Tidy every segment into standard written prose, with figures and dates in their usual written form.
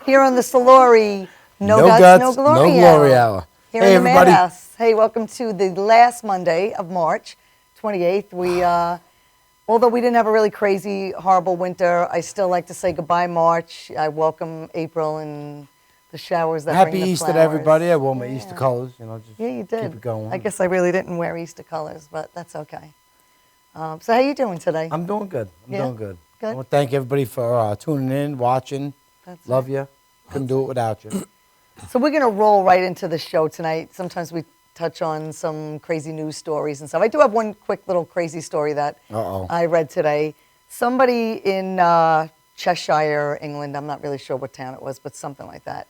Here on the Soluri, no No guts, guts, no glory, no glory hour. Here Hey, in the everybody. Madhouse. Hey, welcome to the last Monday of March, 28th. Although we didn't have a really crazy, horrible winter, I still like to say goodbye, March. I welcome April and the showers that Happy bring the Easter to flowers. everybody. I wore my Easter colors, just Yeah, you did. keep it going. I guess I really didn't wear Easter colors, but that's okay. So how you doing today? I'm doing good. Yeah? Doing good. Good. I want to thank everybody for tuning in, watching. That's Love right. you. Couldn't do it without you. So we're going to roll right into the show tonight. Sometimes we touch on some crazy news stories and stuff. I do have one quick little crazy story that I read today. Somebody in Cheshire, England, I'm not really sure what town it was, but something like that,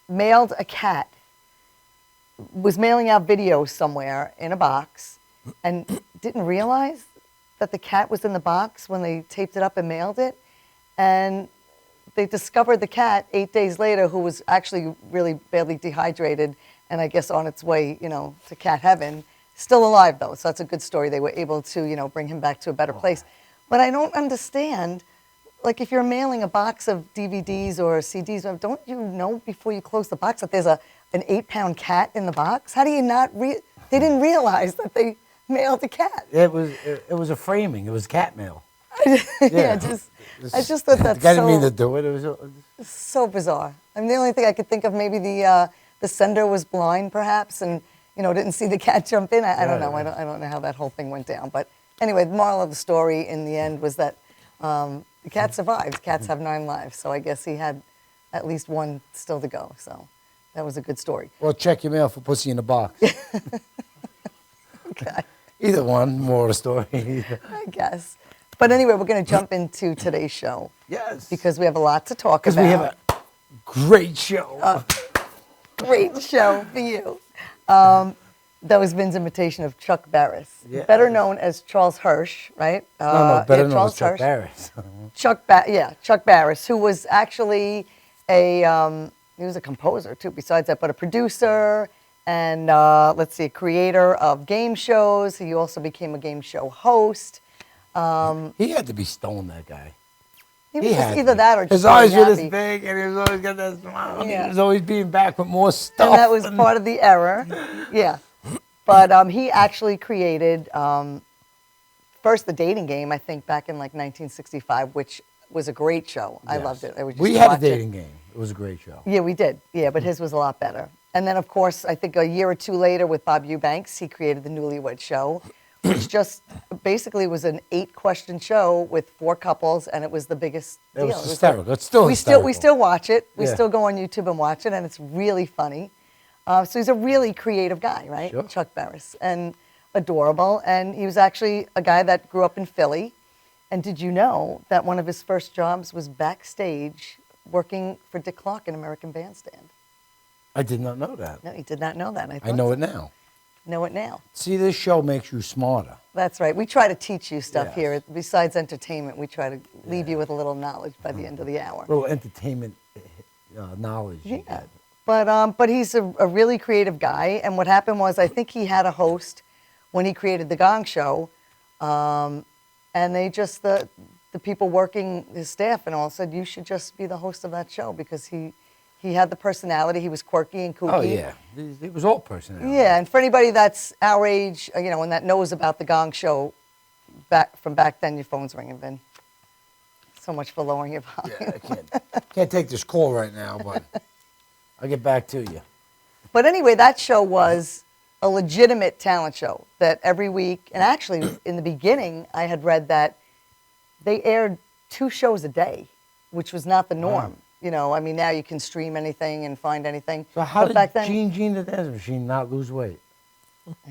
mailed a cat, was mailing out videos somewhere in a box, and didn't realize that the cat was in the box when they taped it up and mailed it. And they discovered the cat 8 days later, who was actually really badly dehydrated and I guess on its way, to cat heaven. Still alive, though, so that's a good story. They were able to, bring him back to a better place. But I don't understand, like if you're mailing a box of DVDs or CDs, don't you know before you close the box that there's an 8-pound cat in the box? How do you not they didn't realize that they mailed a cat. It was a framing. It was cat mail. I just thought that's I didn't mean to do it. It was so bizarre. I mean, the only thing I could think of, maybe the sender was blind, perhaps, and didn't see the cat jump in. I don't know. I don't know how that whole thing went down. But anyway, the moral of the story in the end was that the cat survived. Cats have 9 lives, so I guess he had at least 1 still to go. So that was a good story. Well, check your mail for pussy in the box. Okay. Either one, more of the story. I guess. But anyway, we're going to jump into today's show. Yes. Because we have a lot to talk about. Because we have a great show. Great show for you. That was Vin's imitation of Chuck Barris, better known as Charles Hirsch, right? Better known as Chuck Barris. Chuck Barris, who was actually he was a composer too, besides that, but a producer and, a creator of game shows. He also became a game show host. He had to be stoned, that guy. He was either that or just his eyes were this happy. big, and he was always got that smile. Yeah. He was always being back with more stuff. And that was part of the error. Yeah. But he actually created first the dating game, I think, back in like 1965, which was a great show. I loved it. We had a dating game. It was a great show. Yeah, we did. Yeah, but his was a lot better. And then, of course, I think a year or 2 later with Bob Eubanks, he created the Newlywed Show, which just basically was an 8-question show with 4 couples, and it was the biggest deal. It was hysterical. It's still hysterical. We still watch it. We still go on YouTube and watch it, and it's really funny. So he's a really creative guy, right? Sure. Chuck Barris, and adorable. And he was actually a guy that grew up in Philly. And did you know that one of his first jobs was backstage working for Dick Clark in American Bandstand? I did not know that. No, he did not know that. I know it now. Know it now. See, this show makes you smarter. That's right. We try to teach you stuff here. Besides entertainment, we try to leave you with a little knowledge by the end of the hour. A little entertainment knowledge you get. But he's a really creative guy. And what happened was, I think he had a host when he created the Gong Show. And they just, the people working, his staff and all, said, you should just be the host of that show, because he had the personality. He was quirky and kooky. Oh, yeah. It was all personality. Yeah, and for anybody that's our age, and that knows about the Gong Show from back then, your phone's ringing, Vin. So much for lowering your volume. Yeah, I can't take this call right now, but I'll get back to you. But anyway, that show was a legitimate talent show that every week, and actually in the beginning, I had read that they aired 2 shows a day, which was not the norm. Wow. Now you can stream anything and find anything. So how did Gene the Dance Machine not lose weight?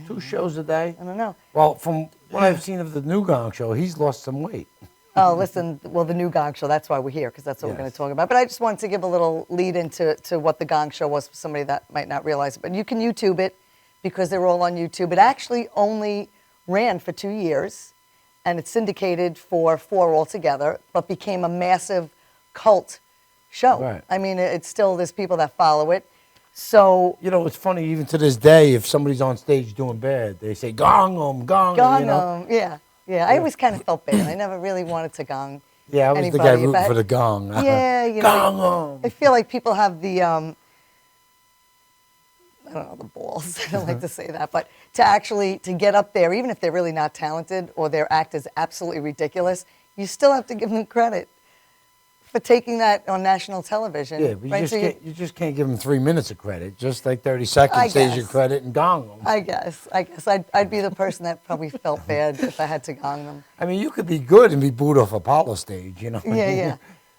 2 shows a day? I don't know. Well, from what I've seen of the new Gong Show, he's lost some weight. Oh, listen, well, the new Gong Show, that's why we're here, because that's what we're going to talk about. But I just wanted to give a little lead into what the Gong Show was for somebody that might not realize it. But you can YouTube it, because they're all on YouTube. It actually only ran for 2 years, and it's syndicated for 4 altogether, but became a massive cult show. Right. I mean, there's people that follow it. So it's funny, even to this day, if somebody's on stage doing bad, they say, gong 'em, gong 'em. Yeah. I always kind of felt bad. I never really wanted to gong Yeah, I was the guy anybody. rooting for the Gong. Yeah, you know, Gong! I feel like people have the, I don't know, the balls. I don't like to say that, but to get up there, even if they're really not talented or their act is absolutely ridiculous, you still have to give them credit for taking that on national television. Yeah, but right? you just can't give them 3 minutes of credit. Just like 30 seconds I says your guess. credit and gong them. I guess I'd be the person that probably felt bad if I had to gong them. I mean, you could be good and be booed off Apollo stage, you know? Yeah, yeah.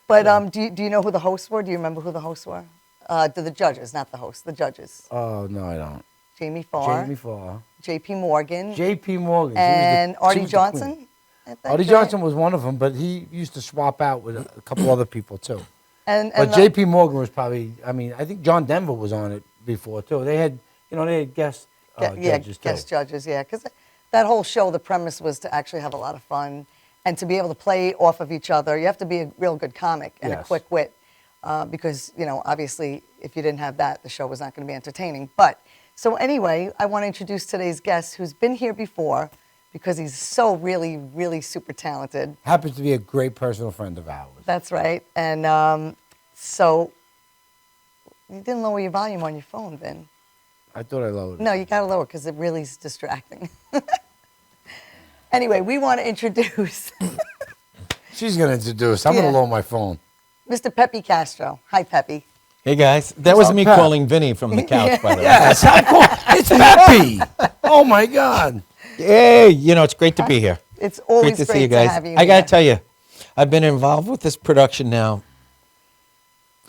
But do you know who the hosts were? Do you remember who the hosts were? The judges, not the hosts, the judges. Oh, no, I don't. Jamie Farr, Jamie Farr. J.P. Morgan, J.P. Morgan. and she Artie was the queen. Johnson. I think, Artie right? Johnson was one of them, but he used to swap out with a couple other people, too. And But J.P. Morgan was probably, I mean, I think John Denver was on it before, too. They had guest judges, too. guest judges, yeah. Because that whole show, the premise was to actually have a lot of fun and to be able to play off of each other. You have to be a real good comic and a Yes. quick wit because, obviously, if you didn't have that, the show was not going to be entertaining. But, so anyway, I want to introduce today's guest who's been here before because he's so really, really super talented. Happens to be a great personal friend of ours. That's right. And so you didn't lower your volume on your phone, Vin. I thought I lowered it. No, you got to lower because it really is distracting. Anyway, we want to introduce She's going to introduce. I'm Yeah. going to lower my phone. Mr. Peppy Castro. Hi, Peppy. Hey guys, that was up, me Pep? calling Vinny from the couch, by the way. Yes, how cool. It's Peppy. Oh, my God. Hey, it's great to be here. It's always Great to see you guys. have you I got here. to tell you, I've been involved with this production now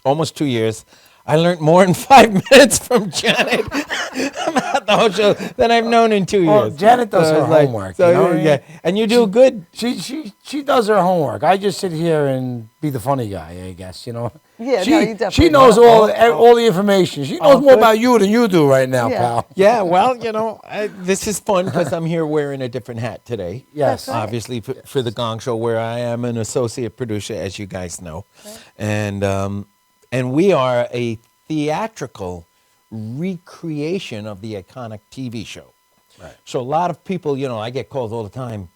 almost 2 years. I learned more in 5 minutes from Janet about the whole show than I've known in 2 Well, years. Janet does her it's homework, you know what I mean? yeah, and you do good. She does her homework. I just sit here and be the funny guy, I guess, Yeah, she, no, you definitely She knows do. all the information. She knows more good. about you than you do right now, Yeah. pal. Yeah, well, this is fun because I'm here wearing a different hat today. Yes. That's right. Obviously for the Gong Show, where I am an associate producer, as you guys know, and we are a theatrical recreation of the iconic TV show. Right. So a lot of people, I get calls all the time,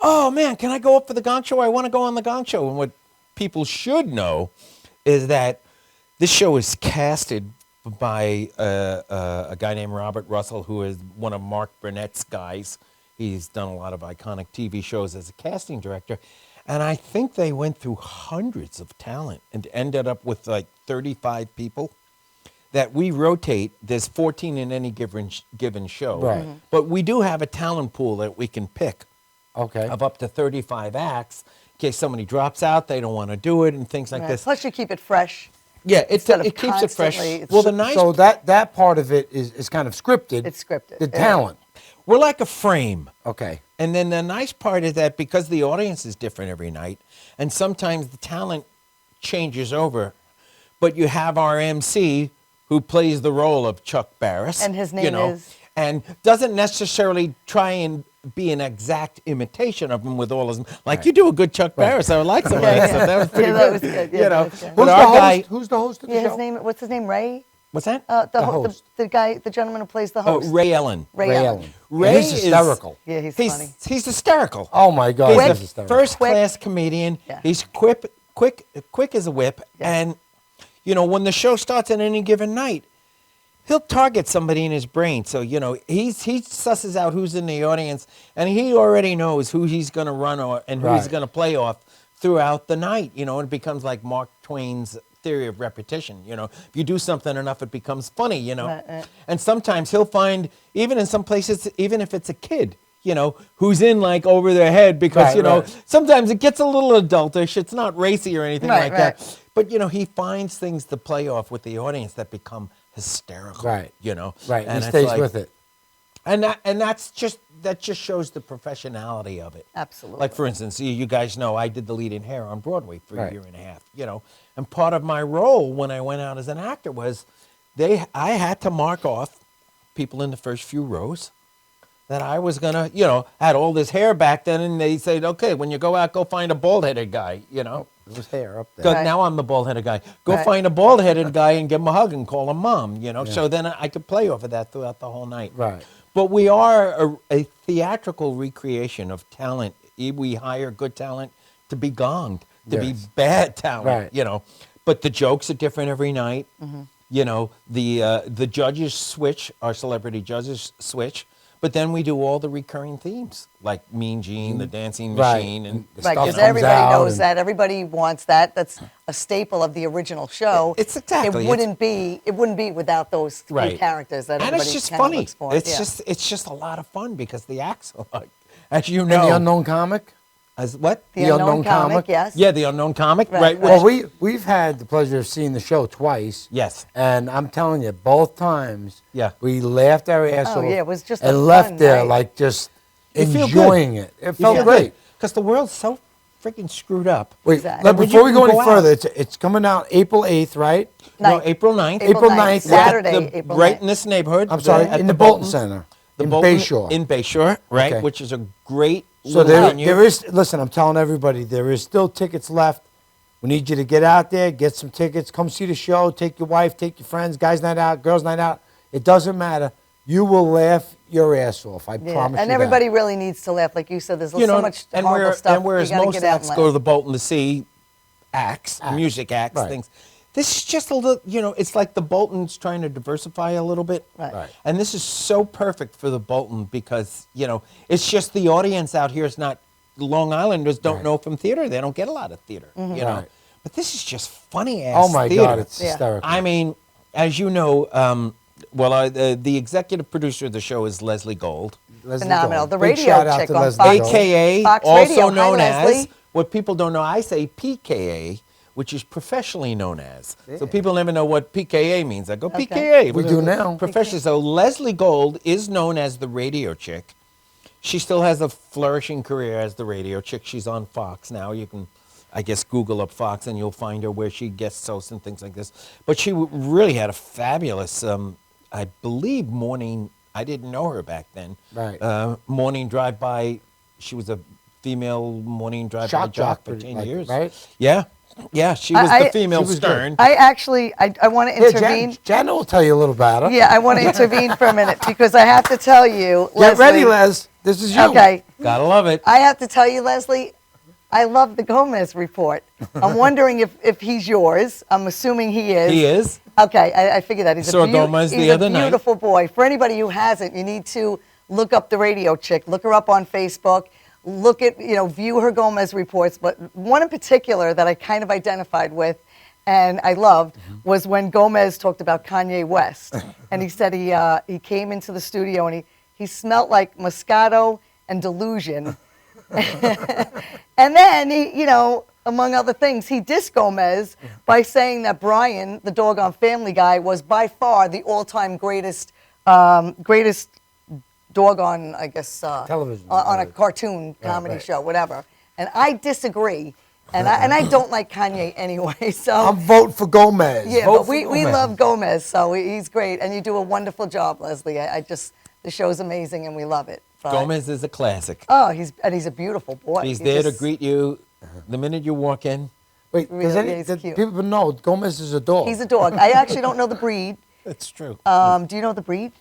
oh man, can I go up for the Gong Show? I want to go on the Gong Show. And what people should know is that this show is casted by a guy named Robert Russell, who is one of Mark Burnett's guys. He's done a lot of iconic TV shows as a casting director. And I think they went through hundreds of talent and ended up with like 35 people that we rotate. There's 14 in any given show. Right. But we do have a talent pool that we can pick Okay. of up to 35 acts in case somebody drops out, they don't want to do it, and things like Right. this. Plus, you keep it fresh. Yeah, instead of it keeps it fresh. constantly- it's Well, the nice So that part of it is kind of scripted. It's scripted. The Yeah. talent. we're like a frame. Okay. And then the nice part is that because the audience is different every night, and sometimes the talent changes over, but you have our MC who plays the role of Chuck Barris. And his name is? And doesn't necessarily try and be an exact imitation of him with all his, like you do a good Chuck Barris. I would like some of that stuff. That was pretty Yeah, that good. was good. Yeah, You that know, was good. but our guy, Who's the host of the Yeah, show? his name. What's his name? Ray. what's that? The host. the guy, the gentleman who plays the Oh, host. Ray Ellen. Ray Allen. Ray he's is hysterical. Yeah, he's funny. He's hysterical. Oh my God, He's he's a hysterical. first-class comedian. Yeah. He's quick as a whip. Yeah. And, when the show starts on any given night, he'll target somebody in his brain. So, he susses out who's in the audience, and he already knows who he's going to run and who he's Right. going to play off throughout the night. It becomes like Mark Twain's theory of repetition. If you do something enough, it becomes funny, Right. And sometimes he'll find, even in some places, even if it's a kid, who's in like over their head because, Right, right. sometimes it gets a little adultish. It's not racy or anything Right, like that. right. But, he finds things to play off with the audience that become hysterical. Right. And Right. He it's stays like- with it. And that just shows the professionality of it. Absolutely. Like, for instance, you guys know I did the lead in Hair on Broadway for a Right. year and a half, And part of my role when I went out as an actor was I had to mark off people in the first few rows that I was going to, had all this hair back then, and they said, okay, when you go out, go find a bald-headed guy, There was hair up there. Because Right. now I'm the bald-headed guy. Go Right. find a bald-headed guy and give him a hug and call him mom, So then I could play off of that throughout the whole night. Right. But we are a theatrical recreation of talent. We hire good talent to be gonged, to be Yes. bad talent, Right. you know. But the jokes are different every night. You know, the judges switch, our celebrity judges switch, but then we do all the recurring themes, like Mean Gene, the dancing Right. machine, and The Right, stuff because comes everybody out knows and- that. Everybody wants that. That's a staple of the original show. It's exactly, It wouldn't be. It wouldn't be without those three Right. characters that and everybody it's just kind of funny. looks for. It's Yeah. just a lot of fun because the acts are like, as you And know, the unknown comic. as what? The unknown comic. Yes. Yeah, the unknown comic, Right, right? right. Well, we've had the pleasure of seeing the show twice. Yes. And I'm telling you, both times, Yeah. we laughed our ass Oh, off. yeah, it was just a and left fun there night. like just You feel good. enjoying it. It felt great. because the world's so freaking screwed up. Wait, Exactly. let- And when before you we can go any go out- further, it's coming out April 8th, right? No, Ninth. April 9th. April 9th. Saturday, The- April right 9th. in this neighborhood. I'm sorry, at in the Bolton Center, in Bolton- Bayshore. In Bayshore, right, Okay. which is a great So little there, venue. there is. Listen, I'm telling everybody, there is still tickets left. We need you to get out there, get some tickets, come see the show, take your wife, take your friends, guys' night out, girls' night out. It doesn't matter. You will laugh your ass off. I Yeah. promise you. And everybody really needs to laugh, like you said. There's you know, so much and horrible where, stuff. and whereas you gotta most get out acts and go to laugh. the Bolton to see acts, music acts, Right. things. This is just a little, you know, it's like the Bolton's trying to diversify a little bit. Right. Right. And this is so perfect for the Bolton because, you know, it's just the audience out here is not, Long Islanders don't Right. know from theater. They don't get a lot of theater, you know. Right. But this is just funny ass Oh my theater. God, it's Yeah. hysterical. I mean, as you know, the executive producer of the show is Leslie Gold, Leslie Phenomenal. Gold. The Big radio shout out chick to on Leslie Fox. Gold. AKA Fox also Radio. Hi, known as Leslie. what people don't know. I say PKA, which is professionally known as. So people never know what PKA means. I go Okay. PKA. We do now. Professionally. So Leslie Gold is known as the radio chick. She still has a flourishing career as the radio chick. She's on Fox now. You can, I guess, Google up Fox and you'll find her where she guest hosts and things like this. But she really had a fabulous, I believe, morning. I didn't know her back then. Right. Morning drive-by. She was a female morning drive-by Shock jock for jock, 10 like, years. right? Yeah. Yeah, she was I- the female She was good. Stern. I actually, I want to Yeah, intervene. Jan will tell you a little about her. Yeah, I want to intervene for a minute because I have to tell you, Get ready, Leslie- Les. This is you. Okay, Gotta love it. I have to tell you, Leslie, I love the Gomez report. I'm wondering if he's yours. I'm assuming he is. He is. Okay, I figured that. He's Saw a, Gomez the he's other a night. beautiful boy. For anybody who hasn't, you need to look up the radio chick. Look her up on Facebook. Look at, view her Gomez reports. But one in particular that I kind of identified with and I loved was when Gomez talked about Kanye West. And he said he came into the studio and he smelled like Moscato and Delusion. And then he, among other things, he dissed Gomez by saying that Brian, the doggone Family Guy, was by far the all-time greatest doggone, I guess, Television. on a cartoon comedy right. show, whatever. And I disagree, and I don't like Kanye anyway. So I'm voting for Gomez. yeah, Vote but for we Gomez. love Gomez, so he's great, and you do a wonderful job, Leslie. The show's amazing, and we love it. But- Gomez is a classic. Oh, he's a beautiful boy. He's He there to just- greet you the minute you walk in. Wait, Really, yeah, he's cute. people know Gomez is a dog? He's a dog. I actually don't know the breed. That's true. Do you know the breed?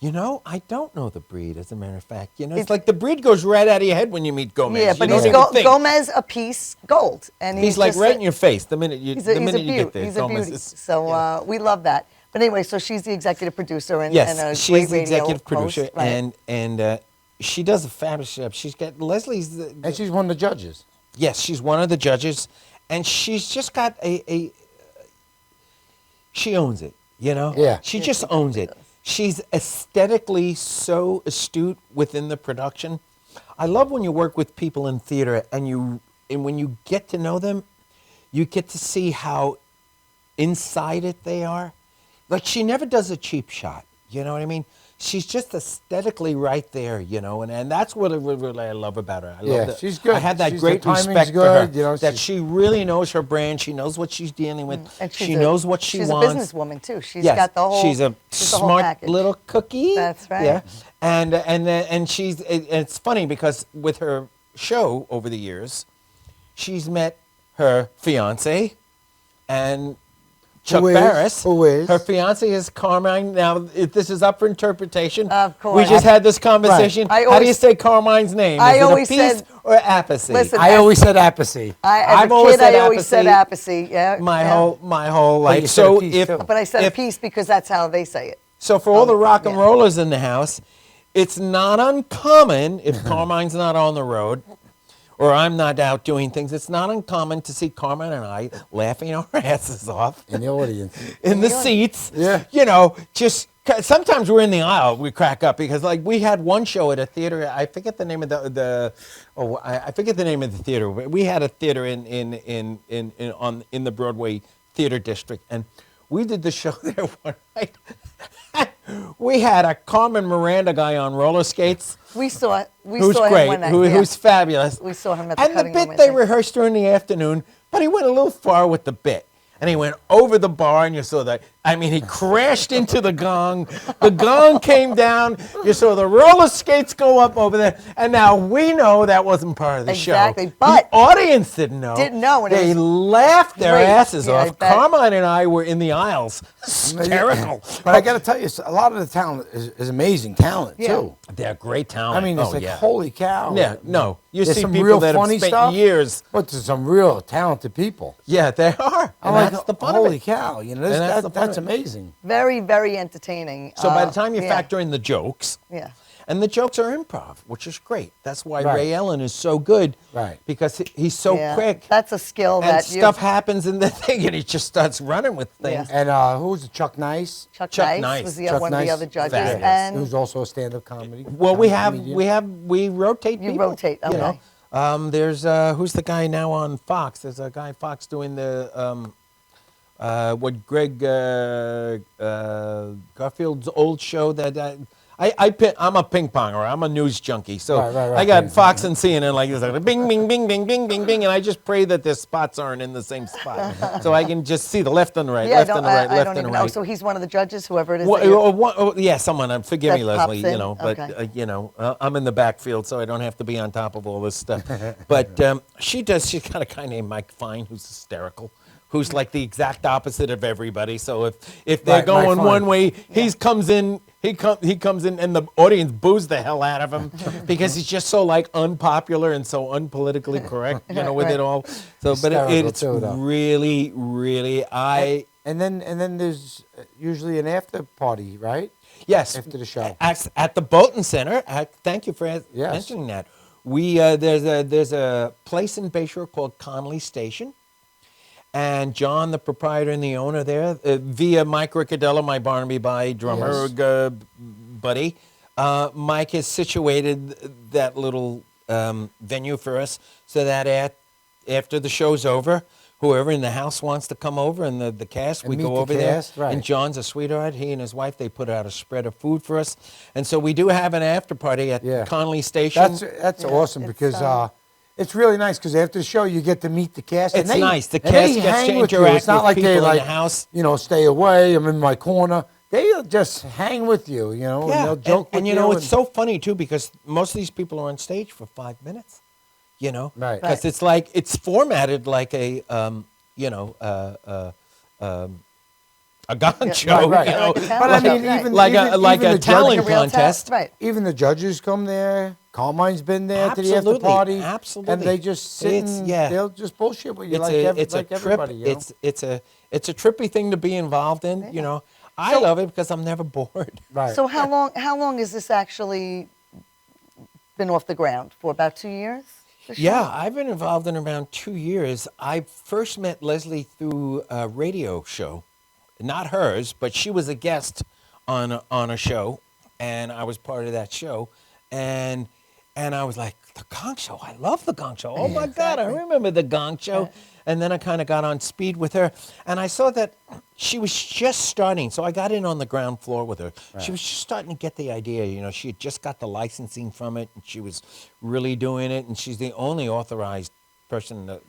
I don't know the breed, as a matter of fact. It's It's- like the breed goes right out of your head when you meet Gomez. Yeah, You but don't he's even think. Gomez a piece gold, and He's like just right a- in your face the minute you He's a get beauty. there. He's a Gomez beauty. is- So we love that. But anyway, so she's the executive producer and, yes, and a she's great the radio executive producer, host, right? and she does a fabulous job. She's got Leslie's. and she's one of the judges. Yes, she's one of the judges, and she's just got a she owns it, Yeah. She just owns it. She's aesthetically so astute within the production. I love when you work with people in theater and when you get to know them, you get to see how inside it they are. Like she never does a cheap shot, you know what I mean? She's just aesthetically right there, and that's what I love about her. I Yeah, love that. she's good. I have that She's- great the timing's respect for her, good, that she really knows her brand. She knows what she's dealing with. And She knows what she wants. She's a businesswoman too. She's Yes, got the whole. she's a the whole smart package. little cookie. That's right. Yeah, and it's funny because with her show over the years, she's met her fiance, and Chuck Who is? Barris. Who is? Her fiance is Carmine. Now, if this is up for interpretation. Of course. We just had this conversation. Right. How do you say Carmine's name? I Is it always Appice said- or Appice? Listen, I always said apathy. As I've a always kid, said I always said Appice. Appice. Yeah. my yeah. whole life. you said So Appice, if too. But I said a if- piece because that's how they say it. So for all the rock and yeah. rollers in the house, it's not uncommon if Carmine's not on the road or I'm not out doing things. It's not uncommon to see Carmine and I laughing our asses off In the audience. in the seats. Yeah. You know, just sometimes we're in the aisle. We crack up because like we had one show at a theater. I forget the name of I forget the name of the theater. But we had a theater in the Broadway theater district, and we did the show there one night. We had a Carmen Miranda guy on roller skates. We saw Who's him great, when who's fabulous. We saw him at the And the cutting room, bit I they think. rehearsed during the afternoon, but he went a little far with the bit. And he went over the bar, and you saw that. I mean, he crashed into the gong. The gong came down. You saw the roller skates go up over there. And now we know that wasn't part of the show. Exactly, but the audience didn't know. didn't know, and it They was laughed their great. asses Yeah, I off. bet. Carmine and I were in the aisles, hysterical. But I got to tell you, a lot of the talent is amazing talent, Yeah. too. They're great talent. I mean, it's Oh, like, yeah. holy cow. Yeah, no. You There's see some people real that have funny spent stuff, years. but there's some real talented people. Yeah, they are. I'm And like, that's the fun holy of it. cow, you know, And that's the fun that's of it. amazing. very, very entertaining. So by the time you yeah. factor in the jokes, Yeah. and the jokes are improv, which is great. That's why Right. Ray Ellen is so good. Right. Because he's so Yeah. quick. That's a skill and that you stuff happens in the thing, and he just starts running with things. Yeah. And who was it, Chuck Nice? Chuck Chuck Nice Nice. was Chuck one of the Nice, other judges, fabulous. and Who's also a stand-up comedy. Well, comedian. we rotate You people. rotate, you know. okay. There's who's the guy now on Fox? There's a guy Fox doing the what Greg Garfield's old show that I'm a ping ponger. I'm a news junkie, so Right, I got right. Fox and CNN like this, like bing, bing, bing, bing, bing, bing, bing, and I just pray that their spots aren't in the same spot, so I can just see the left and the right, yeah, left and the right, I left don't and even the know. right. So he's one of the judges, whoever it is. Well, that you're- yeah, someone. Forgive me, That pops Leslie. You in? know, but Okay. I'm in the backfield, so I don't have to be on top of all this stuff. But she does. She's got a guy named Mike Fine who's hysterical, who's like the exact opposite of everybody. So if they're Right, Mike going Fine. one way, he comes in. He comes in, and the audience boos the hell out of him because he's just so like unpopular and so unpolitically correct, you know, with Right. it all. So, but Hysterical it's too, though. really, really, And then there's usually an after party, right? Yes. After the show. At the Bolton Center. Thank you for Yes. mentioning that. We there's a place in Bayshore called Conley Station, and John, the proprietor and the owner there, via Mike Riccadello, my Barnaby Bay drummer buddy, Mike has situated that little venue for us so that after the show's over, whoever in the house wants to come over and the cast, And we meet go the over cast, there. right. And John's a sweetheart. He and his wife, they put out a spread of food for us. And so we do have an after party at Yeah. Conley Station. That's Yeah, awesome it's, because it's really nice because after the show you get to meet the cast. It's and nice. The and cast they gets to hang with you. interact It's not with like people they in the like house. stay away. I'm in my corner. They'll just hang with you, and they'll joke with and you. you know, it's so funny too because most of these people are on stage for 5 minutes, you know, Right. Because it's like it's formatted like a a gong show, right. you know, Like a But I mean, Right. even like even a the talent judges, real contest. right. even the judges come there. Carmine's been there to the after Absolutely, party, absolutely. and they just sit It's- and yeah. they'll just bullshit with you It's like a like trip. everybody. You know? It's a trippy thing to be involved in. You know, I love it because I'm never bored. Right. So how long has this actually been off the ground for? About 2 years? the show? Yeah, I've been involved in around 2 years. I first met Leslie through a radio show, not hers, but she was a guest on a show, and I was part of that show, and I was like, the Gong Show, I love the Gong Show. Oh my God, I remember the Gong Show. Right. And then I kind of got on speed with her, and I saw that she was just starting. So I got in on the ground floor with her. She was just starting to get the idea. You know, she had just got the licensing from it, and she was really doing it. And she's the only authorized person to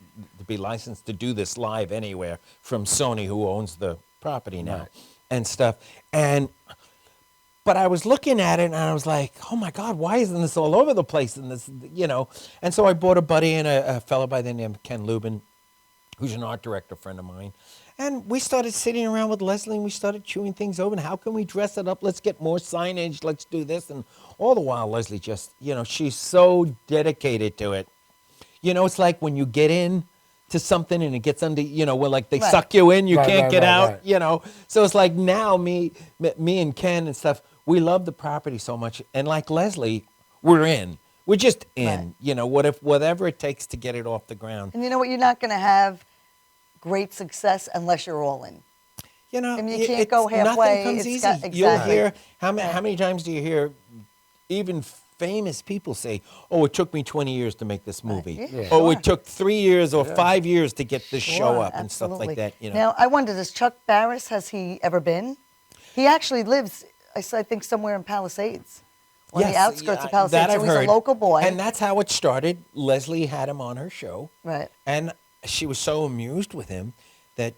be licensed to do this live anywhere from Sony, who owns the property now, and stuff. But I was looking at it and I was like, oh my God, why isn't this all over the place? And this, you know, and so I brought a buddy and a fellow by the name of Ken Lubin, who's an art director friend of mine. And we started sitting around with Leslie and we started chewing things over. And how can we dress it up? Let's get more signage. Let's do this. And all the while, Leslie just, she's so dedicated to it. It's like when you get in to something and it gets under, where like they suck you in, you can't get out, So it's like now me and Ken and stuff, we love the property so much. And like Leslie, we're in. We're just in, whatever it takes to get it off the ground. And you know what? You're not going to have great success unless you're all in. And you can't go halfway. Nothing comes easy. Exactly. You'll hear, how many times do you hear even famous people say, oh, it took me 20 years to make this movie. Yeah. Oh, it took 3 years or 5 years to get this show up and Absolutely. stuff like that. Now, I wonder, does Chuck Barris, has he ever been? He actually lives, I think, somewhere in Palisades. On the outskirts of Palisades. That so I've he's heard. a local boy. And that's how it started. Leslie had him on her show. Right. And she was so amused with him that,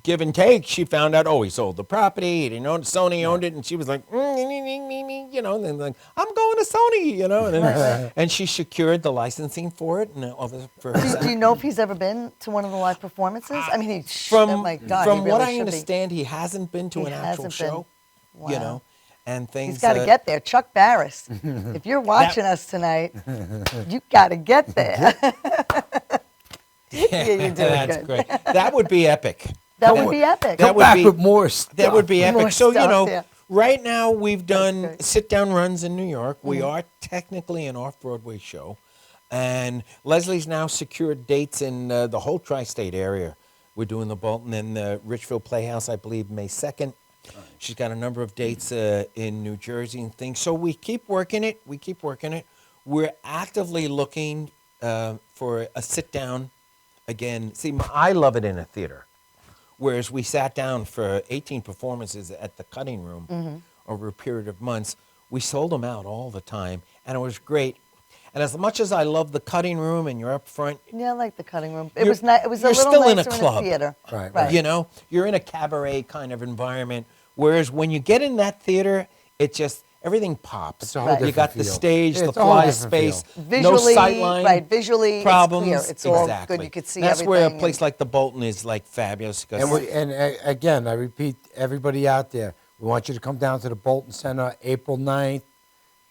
give and take, she found out, he sold the property, he didn't own it, Sony owned it, and she was like, and then like, I'm going to Sony, and then, and she secured the licensing for it. And all this for Do you know if he's ever been to one of the live performances? I mean, from oh my God, from he really what I should understand, he hasn't been to He an actual hasn't been. show, Wow. and things. He's got to get there. Chuck Barris, if you're watching us tonight, you got to get there. Yeah, you do That's good. great. That would be epic. That would be epic. That Come would back be with more stuff. That would be epic. More So, stuff, yeah. right now we've done great. sit-down runs in New York. We are technically an off-Broadway show. And Leslie's now secured dates in the whole tri-state area. We're doing the Bolton and the Richfield Playhouse, I believe, May 2nd. She's got a number of dates in New Jersey and things. So we keep working it. We're actively looking for a sit-down again. See, I love it in a theater. Whereas we sat down for 18 performances at the Cutting Room over a period of months. We sold them out all the time, and it was great. And as much as I love the Cutting Room and you're up front, Yeah, I like the cutting room. It was nice. It was a you're little still in nicer a club. theater. Right. you're in a cabaret kind of environment. Whereas when you get in that theater, it just, everything pops. It's a whole Right. You different got the feel. stage, Yeah, the it's a whole fly different space, feel. Visually, no sightline right? Visually, problems. it's clear. It's all Exactly. good. You could see That's everything. where a place like the Bolton is like fabulous. 'Cause Again, I repeat, everybody out there, we want you to come down to the Bolton Center April 9th.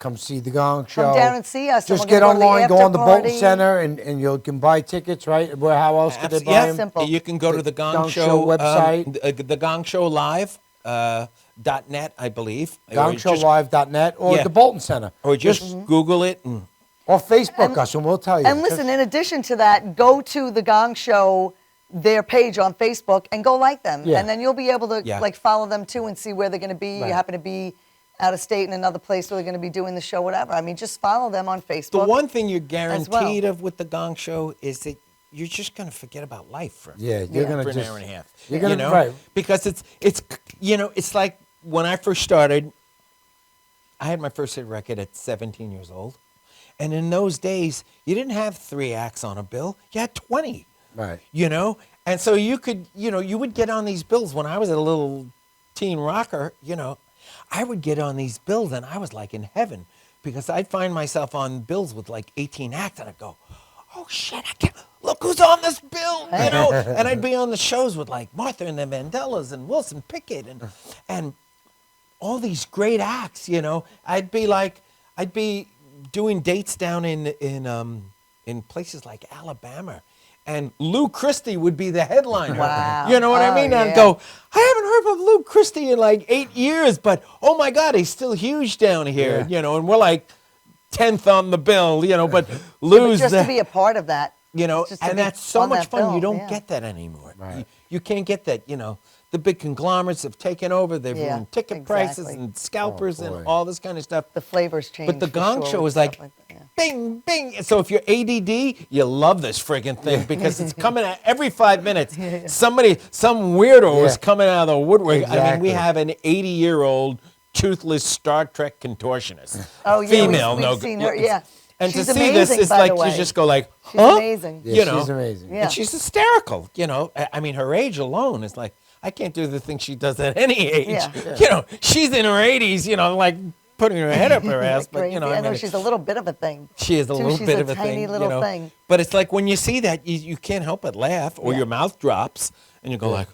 Come see the Gong Show. Come down and see us. and Just we're get gonna go to the online, go after on the Bolton party. Center, and you can buy tickets, right? Where? How else could they buy Yeah, them? Simple. you can go to the Gong Show website. the Gong Show Live .net, I believe. GongShowLive.net or Yeah. the Bolton Center. Or just Google it. And Or Facebook us, and we'll tell you. And listen, in addition to that, go to the Gong Show, their page on Facebook, and go like them. Yeah. And then you'll be able to Yeah. follow them too and see where they're going to be. Right. You happen to be out of state in another place where they're going to be doing the show, whatever. I mean, just follow them on Facebook. the one thing you're as well. guaranteed of with the Gong Show is that you're just going to forget about life for Yeah, you're gonna for an just hour and a half. You're gonna right. Because it's it's like when I first started, I had my first hit record at 17 years old. And in those days, you didn't have 3 acts on a bill. You had 20. Right. And so you could, you would get on these bills when I was a little teen rocker, I would get on these bills and I was like in heaven because I'd find myself on bills with like 18 acts and I'd go, oh shit, I can't, look who's on this bill, and I'd be on the shows with like Martha and the Mandelas and Wilson Pickett and all these great acts, I'd be doing dates down in places like Alabama. And Lou Christie would be the headliner. Wow. You know what I Oh, mean? yeah. I'd go, I haven't heard of Lou Christie in like 8 years, but oh my God, he's still huge down here, Yeah. and we're like 10th on the bill, but But Lou's just the, to be a part of that. just to and be that's so on much that fun. You film, don't yeah. get that anymore. Right. You can't get that, The big conglomerates have taken over. They've Yeah, ruined ticket prices exactly. and scalpers Oh, and boy. all this kind of stuff. The flavors change. But the for Gong sure Show and is like, stuff that, yeah. bing, bing. So if you're ADD, you love this friggin' thing because it's coming out every 5 minutes. Some weirdo is Yeah. coming out of the woodwork. I mean, we Exactly. have an 80-year-old toothless Star Trek contortionist. Oh, yeah, Female, we've seen her, yeah. And She's to see this, amazing, it's by like the way. you just go like, She's huh? amazing. Yeah, You she's know. amazing. Yeah. And she's hysterical, I mean, her age alone is like, I can't do the things she does at any age. Yeah. She's in her 80s, like putting her head up her ass, but Crazy. you know, I know mean, she's a little bit of a thing. she is a too. little She's bit a of a tiny thing, little you know. thing. But it's like when you see that, you can't help but laugh, or Yeah. your mouth drops, and you go like,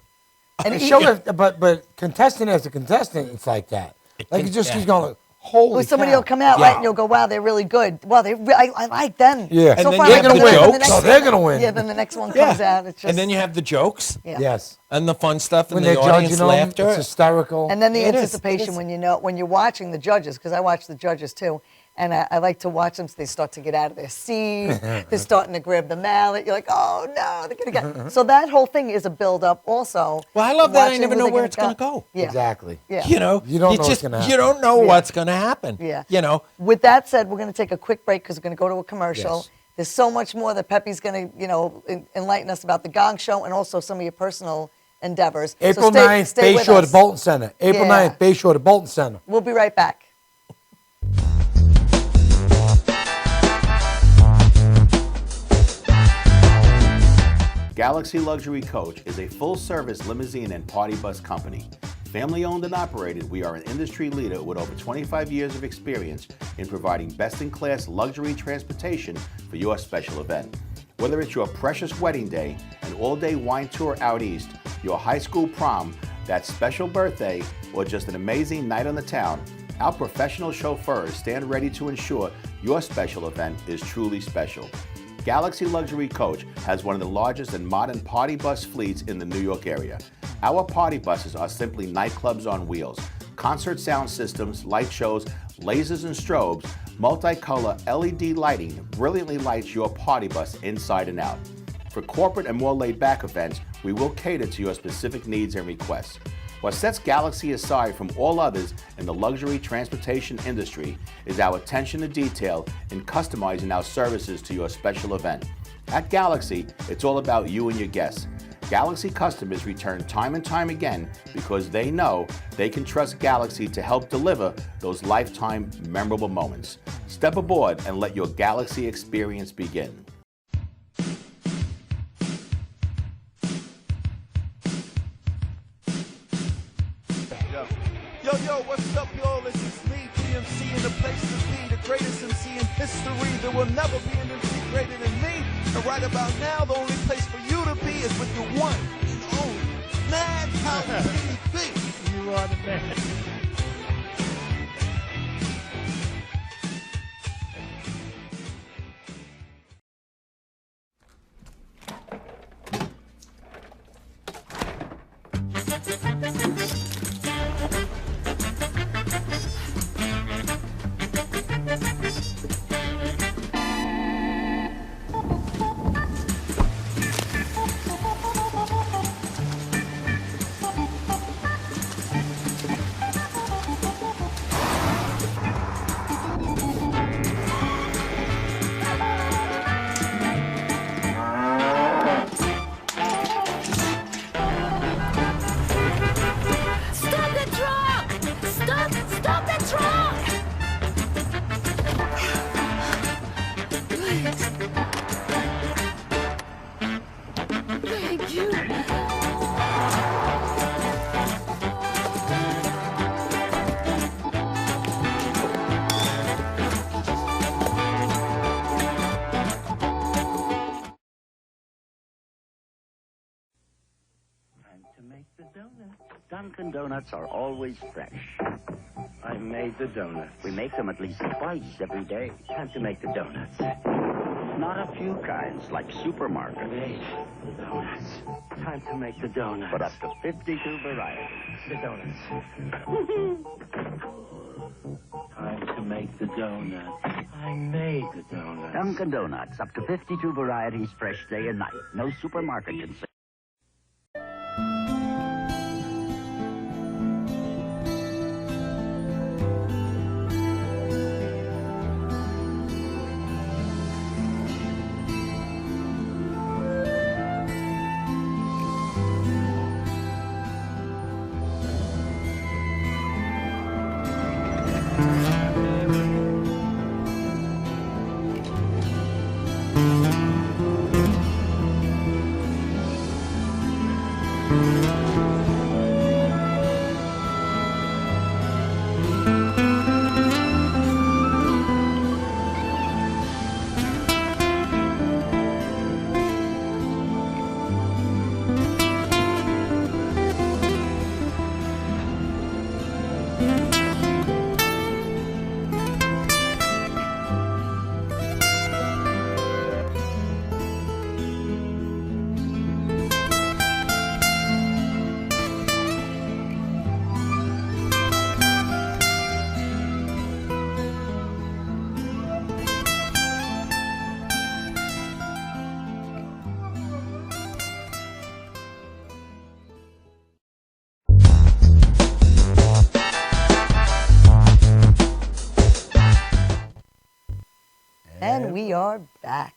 And The he- show, but contestant after contestant, it's like that. Like it just keeps going. Like, holy Well, somebody cow. will come out, Yeah. right, and you'll go, wow, they're really good. Wow, I like them. Yeah. And So then far, you I have like the them. And then jokes. So they're gonna win. Yeah, then the next one yeah. comes out. It's just, And then you have the jokes yeah. Yes. and the fun stuff When and they're the judging audience them, laughter. it's hysterical. And then the It is. anticipation It is. when when you're watching the judges, because I watch the judges too, and I like to watch them so they start to get out of their seat. They're starting to grab the mallet. You're like, oh no, they're gonna get. So that whole thing is a build up also. Well, I love that I watching never who know they're where it's gonna go. Yeah. Exactly. Yeah. You know, You don't know what's just, gonna you happen. don't know Yeah. what's going to happen. Yeah. You know, With that said, we're going to take a quick break because we're going to go to a commercial. Yes. There's so much more that Peppy's going to, enlighten us about the Gong Show and also some of your personal endeavors. So April stay- 9th, stay with Bayshore us. to Bolton Center. April Yeah. 9th, Bayshore to Bolton Center. We'll be right back. Galaxy Luxury Coach is a full-service limousine and party bus company. Family-owned and operated, we are an industry leader with over 25 years of experience in providing best-in-class luxury transportation for your special event. Whether it's your precious wedding day, an all-day wine tour out east, your high school prom, that special birthday, or just an amazing night on the town, our professional chauffeurs stand ready to ensure your special event is truly special. Galaxy Luxury Coach has one of the largest and modern party bus fleets in the New York area. Our party buses are simply nightclubs on wheels. Concert sound systems, light shows, lasers and strobes, multicolor LED lighting brilliantly lights your party bus inside and out. For corporate and more laid-back events, we will cater to your specific needs and requests. What sets Galaxy aside from all others in the luxury transportation industry is our attention to detail in customizing our services to your special event. At Galaxy, it's all about you and your guests. Galaxy customers return time and time again because they know they can trust Galaxy to help deliver those lifetime memorable moments. Step aboard and let your Galaxy experience begin. Yo, what's up, y'all? This is me, PMC, in the place to be, the greatest MC in history. There will never be an MC greater than me. And right about now, the only place for you to be is with the one and only Madhouse TV. You are the man. Stop the truck! Stop the truck! Thank you. Time to make the donuts. Dunkin' Donuts are always fresh. I made the donuts. We make them at least twice every day. Time to make the donuts. Not a few kinds, like supermarket. Made the donuts. Time to make the donuts. But up to 52 varieties. The donuts. Time to make the donuts. I made the donuts. Dunkin' Donuts, up to 52 varieties, fresh day and night. No supermarket can say. we are back.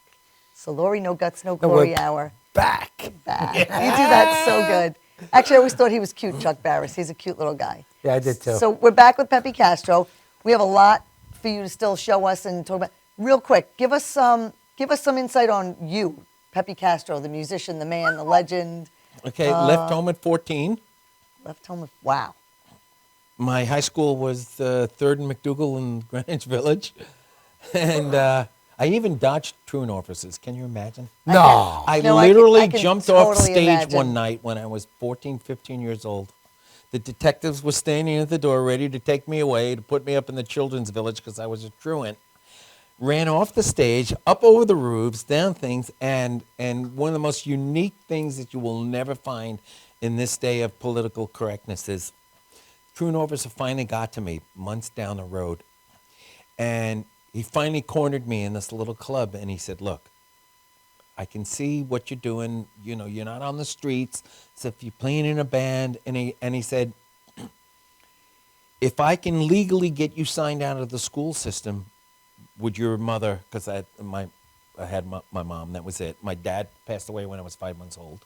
Soluri, No Guts, No Glory Hour. Back. Back. You do that so good. Actually, I always thought he was cute, Chuck Barris. He's a cute little guy. Yeah, I did too. So we're back with Peppy Castro. We have a lot for you to still show us and talk about. Real quick, give us some insight on you, Peppy Castro, the musician, the man, the legend. Okay, left home at 14. Left home with, wow. My high school was 3rd and McDougal in Greenwich Village. And I even dodged truant officers. Can you imagine? No. I No, literally I can jumped off totally stage imagine. one night when I was 14, 15 years old. The detectives were standing at the door ready to take me away, to put me up in the children's village because I was a truant. Ran off the stage, up over the roofs, down things, and one of the most unique things that you will never find in this day of political correctness is truant officer finally got to me months down the road, and he finally cornered me in this little club, and he said, look, I can see what you're doing. You know, you're not on the streets. So if you're playing in a band, and he said, if I can legally get you signed out of the school system, would your mother, because I had my mom, that was it. My dad passed away when I was 5 months old.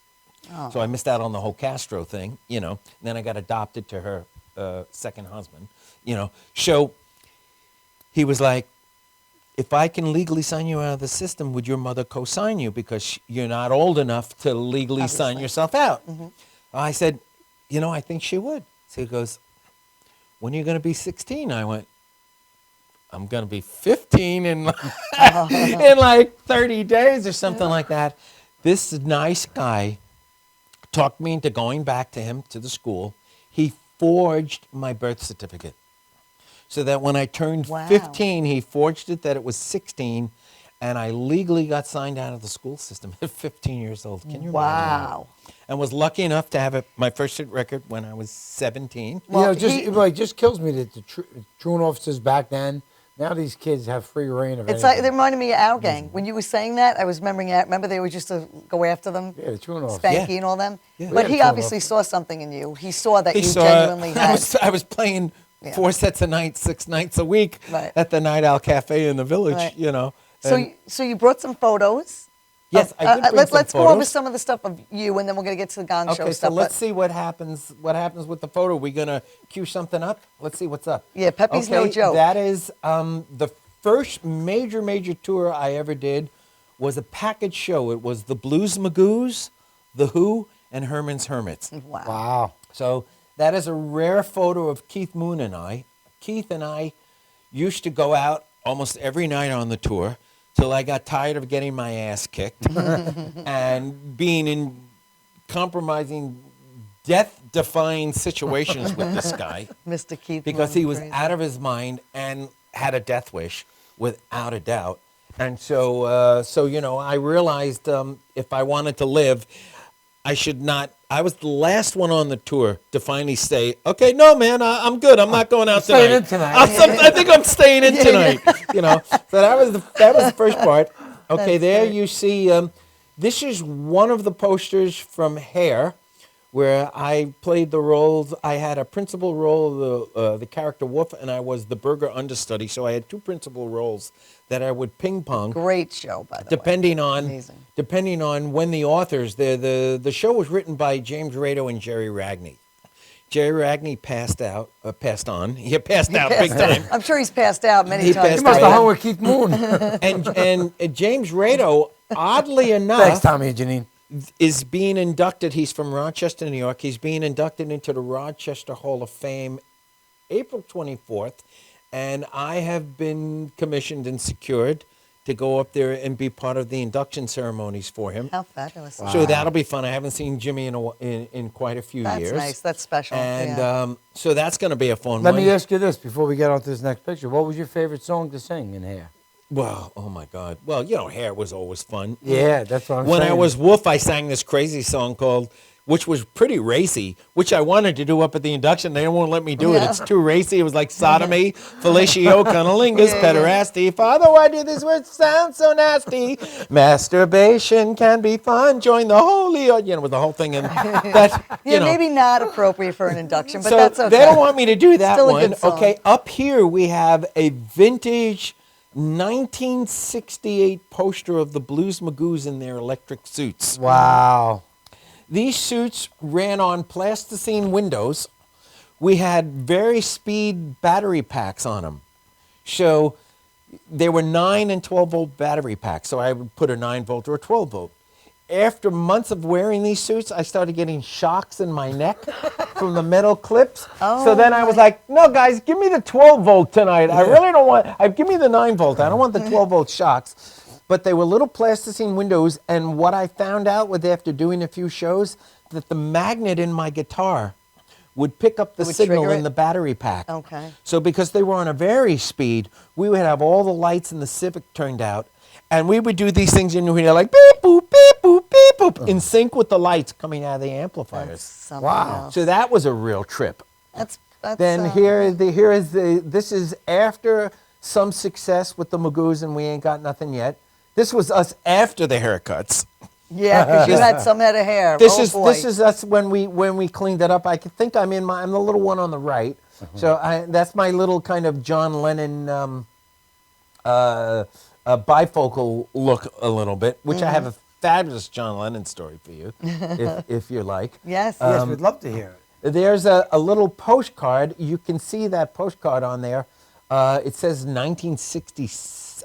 Oh. So I missed out on the whole Castro thing, you know. And then I got adopted to her second husband, you know. So he was like, if I can legally sign you out of the system, would your mother co-sign you? Because you're not old enough to legally sign yourself out. Mm-hmm. I said, you know, I think she would. So he goes, when are you going to be 16? I went, I'm going to be 15 in like 30 days or something like that. This nice guy talked me into going back to him, to the school. He forged my birth certificate. So that when I turned 15, he forged it that it was 16, and I legally got signed out of the school system at 15 years old. Can you imagine? Wow. And was lucky enough to have my first hit record when I was 17. Well, it just kills me that the truant officers back then, now these kids have free reign of It's anything. like, it reminded me of our gang. When you were saying that, I was remembering, remember they were just to go after them? Yeah, the truant officers. Spanky Yeah. and all them? Yeah. But Yeah, he truant obviously officers. saw something in you. He saw that He you saw, genuinely had. I was playing 4 sets a night, 6 nights a week Right. at the Night Owl Cafe in the village, Right. you know. So you brought some photos. Yes, I did bring some Let's go over photos. some of the stuff of you, and then we're going to get to the Gong Show Okay, stuff. so let's see what happens with the photo. We going to cue something up? Let's see what's up. Yeah, Peppy's no joke. That is the first major tour I ever did was a package show. It was the Blues Magoos, The Who, and Herman's Hermits. Wow. Wow. So that is a rare photo of Keith Moon and I. Keith and I used to go out almost every night on the tour till I got tired of getting my ass kicked and being in compromising, death-defying situations with this guy Mr. Keith. because Moon, he was crazy. out of his mind and had a death wish, without a doubt. And so, you know, I realized if I wanted to live, I should not. I was the last one on the tour to finally say, okay, no, man, I'm good. I'm not going out staying tonight. in tonight. I think I'm staying in tonight. You know, so that was the first part. Okay, That's there great. you see. This is one of the posters from Hair, where I played the roles. I had a principal role of the character Wolf, and I was the burger understudy. So I had 2 principal roles that I would ping pong. Great show, by the way. Depending on when the authors, the show was written by James Rado and Jerry Ragney. Jerry Ragney passed on. He passed out big time. I'm sure he's passed out many He times. passed You must Right. have hung with Keith Moon. and James Rado, oddly Thanks, enough, Tommy and Janine. is being inducted. He's from Rochester, New York. He's being inducted into the Rochester Hall of Fame April 24th. And I have been commissioned and secured to go up there and be part of the induction ceremonies for him. How fabulous. So that'll be fun. I haven't seen Jimmy in quite a few That's years. nice. That's special. And yeah. so that's going to be a fun Let one. me ask you this before we get on to this next picture. What was your favorite song to sing in Hair? Well, oh my God. Well, you know, Hair was always fun. Yeah, that's what I'm When saying. I was Wolf, I sang this crazy song called, which was pretty racy, which I wanted to do up at the induction. They won't let me do it. It's too racy. It was like sodomy, fellatio, cunnilingus, pederasty. Father, why do these words sound so nasty? Masturbation can be fun. Join the holy, you know, with the whole thing. And that, you Yeah, know. maybe not appropriate for an induction, but So that's okay. they don't want me to do that Still a one. good song. Okay, up here we have a vintage 1968 poster of the Blues Magoos in their electric suits. Wow. These suits ran on plasticine windows. We had very speed battery packs on them. So there were 9 and 12 volt battery packs. So I would put a 9 volt or a 12 volt. After months of wearing these suits, I started getting shocks in my neck from the metal clips. So then I was like, no, guys, give me the 12 volt tonight. I really don't want, give me the 9 volt. I don't want the 12 volt shocks. But they were little plasticine windows. And what I found out with after doing a few shows, that the magnet in my guitar would pick up the would signal trigger in it? the battery pack. Okay. So because they were on a very speed, we would have all the lights in the Civic turned out. And we would do these things and we'd like beep boop, beep boop, beep boop, in sync with the lights coming out of the amplifiers. That's something Wow. else. So that was a real trip. That's Then this is after some success with the Magoos and we ain't got nothing yet. This was us after the haircuts. yeah, because you had some head of hair. This Oh, is boy. us when we cleaned it up. I think I'm the little one on the right. So that's my little kind of John Lennon bifocal look a little bit, which I have a fabulous John Lennon story for you, if you like. Yes. Yes, we'd love to hear it. There's a little postcard. You can see that postcard on there. It says 1960.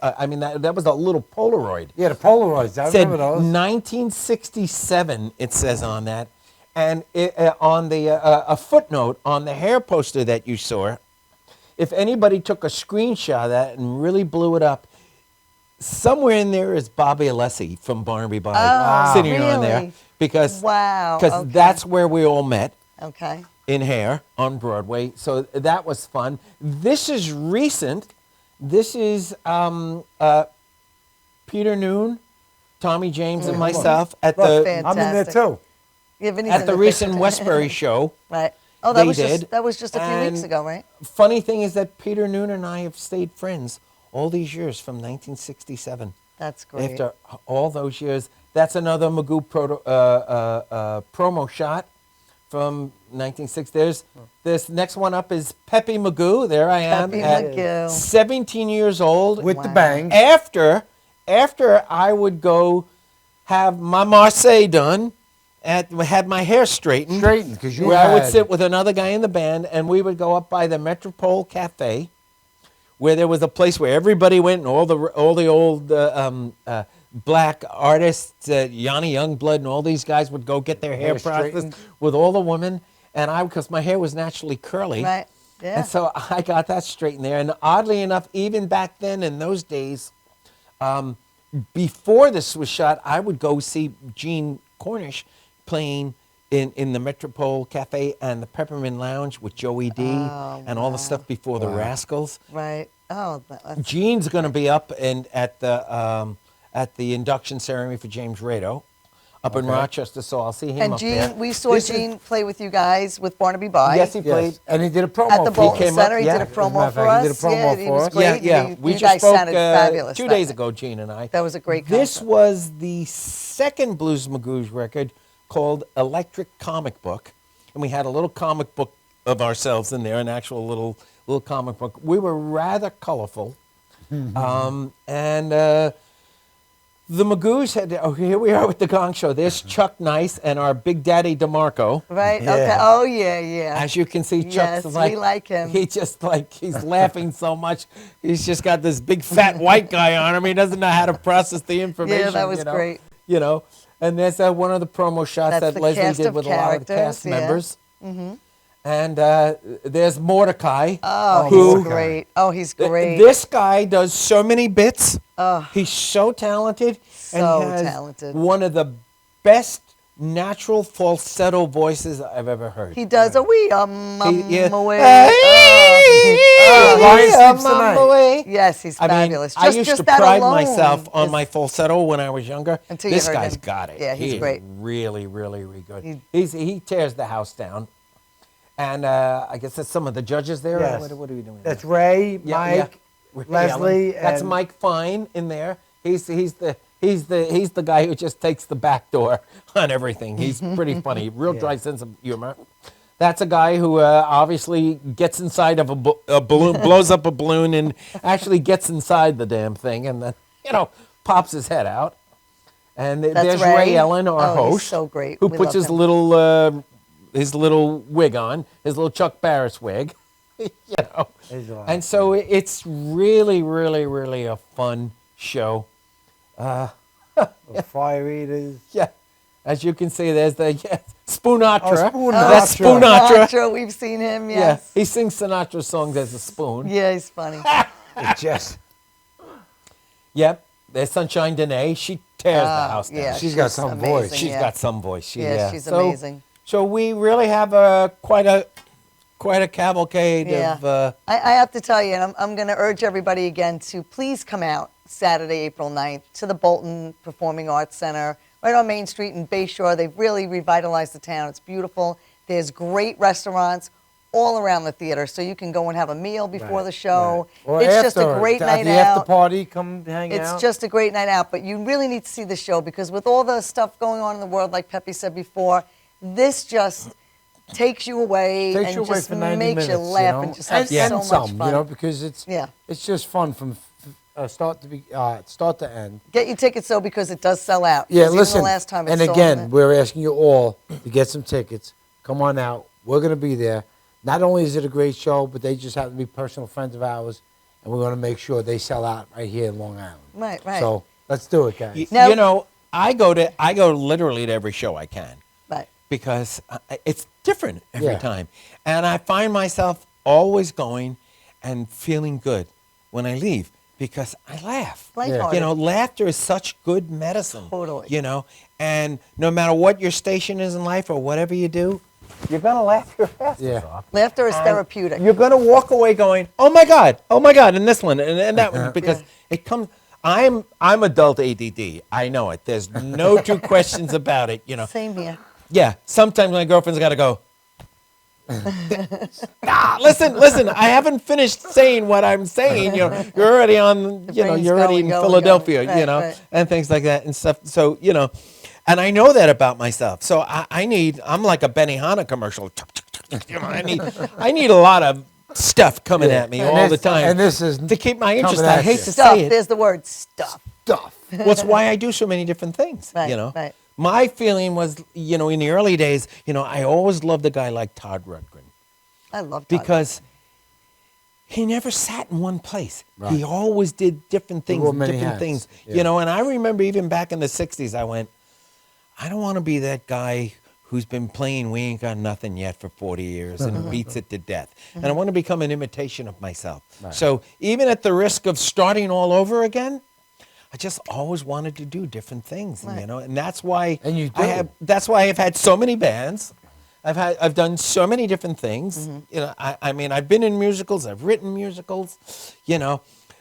I mean, that was a little Polaroid. Yeah, the Polaroids. I Said remember those. 1967. It says on that, and on the a footnote on the hair poster that you saw. If anybody took a screenshot of that and really blew it up, somewhere in there is Bobby Alessi from Barnaby Body sitting on there really? because Wow, because okay. that's where we all met Okay. in hair on Broadway. So that was fun. This is recent. This is Peter Noon, Tommy James, and myself at Look, the Fantastic. I'm in there too. Yeah, Vinny's at in the picture, recent too. Westbury show. Right. Oh, They that was just a few weeks and ago, right? Funny thing is that Peter Noon and I have stayed friends all these years from 1967. That's great. After all those years, that's another Magoo promo shot from 1960. This next one up is Peppy Magoo. There I am Peppy at Magoo. 17 years old. With the Wow. bangs. After I would go have my Marseille done, had my hair straightened. Straightened, because you Where I would had- sit with another guy in the band, and we would go up by the Metropole Cafe, where there was a place where everybody went, and all the old black artists, Yanni Youngblood, and all these guys would go get their hair Hair processed straightened. with all the women, and because my hair was naturally curly, Right. Yeah. and so I got that straightened there. And oddly enough, even back then in those days, before this was shot, I would go see Gene Cornish playing in the Metropole Cafe and the Peppermint Lounge with Joey D and all the stuff before the Rascals. Right. Oh, that's Gene's going to be up at the induction ceremony for James Rado up in Rochester, so I'll see him and up there. Gene. We saw This is- Gene play with you guys with Barnaby Bye. Yes, he played. Yes. And he did a promo at the for us. Bolton came up, Center. He yeah. did a As a matter promo of for fact, he us. did a promo Yeah, he for was us. great. Yeah. You, We you just guys spoke sounded fabulous. 2 that days night. ago, Gene and I. That was a great This concert. was the second Blues Magoos record called Electric Comic Book. And we had a little comic book of ourselves in there, an actual little comic book. We were rather colorful. The Magoos had, here we are with the Gong Show. There's Chuck Nice and our Big Daddy DeMarco. Right. Yeah. Okay. Oh yeah, yeah. As you can see, Yes, Chuck's we like him. He just he's laughing so much. He's just got this big fat white guy on him. He doesn't know how to process the information. Yeah, that was you know? great. You know, and there's one of the promo shots That's that the Leslie cast did of with a lot of the characters, cast yeah. members. And there's Mordecai. Oh, who- he's great. Oh, he's great. This guy does so many bits. He's so talented. And So he has talented. one of the best natural falsetto voices I've ever heard. He does a wee yeah. away. Lion Sleeps Tonight. Yes, he's I mean, fabulous. I used just to that pride alone myself on is- my falsetto when I was younger. Until you This heard guy's him. got it. Yeah, he's He is great. really, really, really good. He- He tears the house down. And I guess that's some of the judges there. Yes. What are we doing? That's Ray, Yeah, Mike, yeah. Leslie, That's and Mike Fine in there. He's the guy who just takes the back door on everything. He's pretty funny. Real dry sense of humor. That's a guy who obviously gets inside of a balloon, blows up a balloon, and actually gets inside the damn thing, and then, pops his head out. And there's Ray Ellen, our host, he's so great. who We puts love him. His little wig on, his little Chuck Barris wig, And so it's really, really, really a fun show. Fire eaters. Yeah. As you can see, there's the Spoonatra. Oh, Spoonatra. That's Spoonatra. We've seen him, Yeah, yes. he sings Sinatra songs as a spoon. Yeah, he's funny. It just. Yep. There's Sunshine Danae. She tears the house down. Yeah, She's got some amazing, voice. She's yeah. got some voice. She's amazing. So we really have quite a cavalcade of. I have to tell you, and I'm going to urge everybody again to please come out Saturday, April 9th, to the Bolton Performing Arts Center, right on Main Street in Bayshore. They've really revitalized the town. It's beautiful. There's great restaurants all around the theater, so you can go and have a meal before the show. Right. Or It's after, just a great night the out. after party, come hang out. It's just a great night out, but you really need to see the show because with all the stuff going on in the world, like Peppy said before, this just takes you away Takes and you away just for 90 makes minutes, you laugh know? and just have and so much some, fun. because it's Yeah. it's just fun from start to end. Get your tickets though because it does sell out. Yeah, 'Cause even listen. the last time it And sold again, out. we're asking you all to get some tickets. Come on out. We're going to be there. Not only is it a great show, but they just happen to be personal friends of ours, and we're going to make sure they sell out right here in Long Island. Right, right. So let's do it, guys. Now- I go literally to every show I can. Right. Because it's different every Yeah. time. And I find myself always going and feeling good when I leave because I laugh. Lighthearted. Laughter is such good medicine. Totally. And no matter what your station is in life or whatever you do, you're going to laugh your asses Yeah. off. Laughter is therapeutic. You're going to walk away going, oh my God, and this one, and that one, because it comes. I'm adult ADD. I know it. There's no two questions about it. Same here. Yeah, sometimes my girlfriend's got to go. Listen. I haven't finished saying what I'm saying. You're already on. brain's You're already in going. Philadelphia. Right, right. And things like that and stuff. So and I know that about myself. So I'm like a Benihana commercial. I need a lot of stuff coming at me all the time. And this is to keep my interest. coming I at hate you. to Stuff. say it. There's the word stuff. stuff. Well, it's why I do so many different things. Right, right. My feeling was, in the early days, I always loved a guy like Todd Rundgren I love Todd. because he never sat in one place. Right. He always did different things, wore many different hats, things. yeah. And I remember even back in the 60s, I went, I don't want to be that guy who's been playing We Ain't Got Nothing Yet for 40 years and beats it to death. And I want to become an imitation of myself. Right. So even at the risk of starting all over again, I just always wanted to do different things, Right. and that's why And you do. That's why I've had so many bands. I've done so many different things. I mean, I've been in musicals. I've written musicals.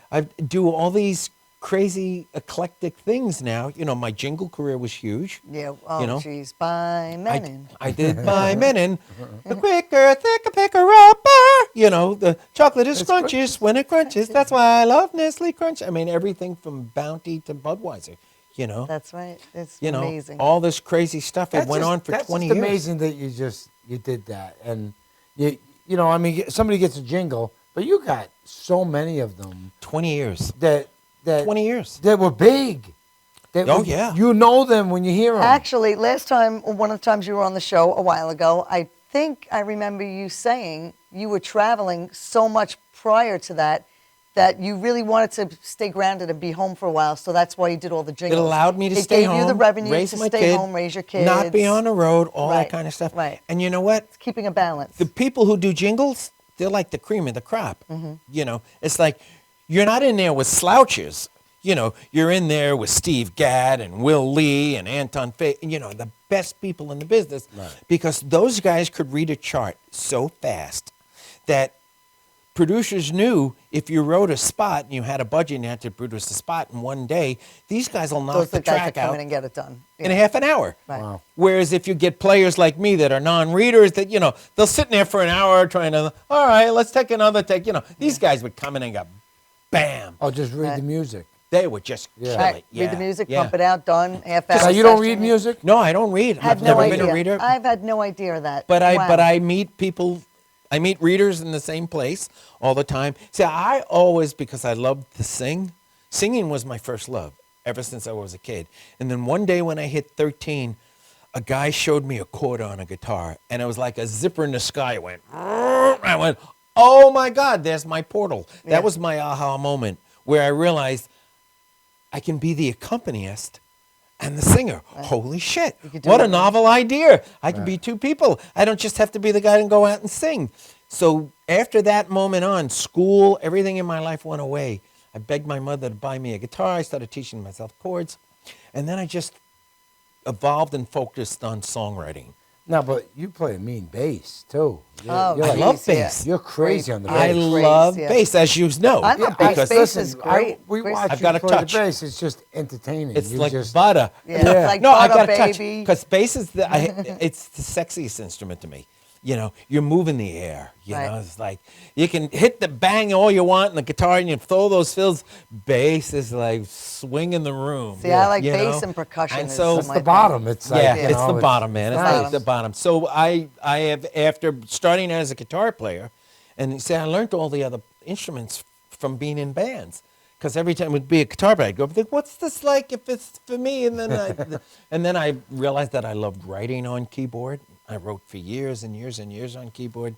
I do all these crazy eclectic things now. My jingle career was huge. Yeah. Oh, geez. By Menon. I did by Menon. The quicker, thicker, picker upper. The chocolate is crunchiest when it crunches. That's why I love Nestle Crunch. I mean, everything from Bounty to Budweiser. That's right. It's you know, amazing. all this crazy stuff. It went on for 20 That's years. amazing that you did that, and I mean, somebody gets a jingle, but you got so many of them 20 years. that 20 years. that were big. Oh, yeah. You know them when you hear them. Actually, last time, one of the times you were on the show a while ago, I think I remember you saying you were traveling so much prior to that you really wanted to stay grounded and be home for a while. So that's why you did all the It jingles. allowed me to It stay gave home, you the revenue raise to my stay kid, home, raise your kids. not be on the road, all Right, that kind of stuff. right. And you know what? It's keeping a balance. The people who do jingles, they're like the cream of the crop. Mm-hmm. It's like you're not in there with slouches. You're in there with Steve Gadd and Will Lee and Anton Fay, the best people in the business. Right. Because those guys could read a chart so fast that producers knew if you wrote a spot and you had a budget and you had to produce a spot in one day, these guys will knock Those the are the guys that track come out in and get it done. in a half an hour. Right. Wow. Whereas if you get players like me that are non-readers, that they'll sit in there for an hour trying to, all right, let's take another take. These guys would come in and go, bam. Oh, just read Right. the music. They would just Yeah. kill it. Read the music, yeah. pump it out, done, half-hour Now, you don't session. read music? No, I don't read. Had I've no never idea. been a reader. I've had no idea of that. But Wow. I meet people, I meet readers in the same place all the time. See, I always, because I loved to sing, singing was my first love ever since I was a kid. And then one day when I hit 13, a guy showed me a chord on a guitar, and it was like a zipper in the sky. It went, I went, oh my God, there's my portal. Yeah. That was my aha moment where I realized I can be the accompanist and the singer. Holy shit. could do What it. a novel idea. I can be two people. I don't just have to be the guy and go out and sing. So after that moment on, school, everything in my life went away. I begged my mother to buy me a guitar. I started teaching myself chords. And then I just evolved and focused on songwriting. No, but you play a mean bass, too. Oh, you're I geez, love yeah. bass. You're crazy on the I bass. Great, love yeah. bass, as you know. I love bass. because Bass is great. we Bass- watch I've you got a play touch. the bass. It's just entertaining. It's You like just, butter. Yeah, Yeah. it's like No, I butter, got to touch baby. because bass is it's the sexiest instrument to me. You know, you're moving the air. You Right. know, it's like you can hit the bang all you want in the guitar and you throw those fills. Bass is like swinging the room. See, I like you bass know? and percussion. And is so it's my the thing. bottom. It's like, yeah, you it's know, the bottom, man. It's nice. like the bottom. So I have, after starting as a guitar player, and see, I learned all the other instruments from being in bands. Because every time it would be a guitar player, I'd go, what's this like if it's for me? And then I realized that I loved writing on keyboard. I wrote for years and years and years on keyboard.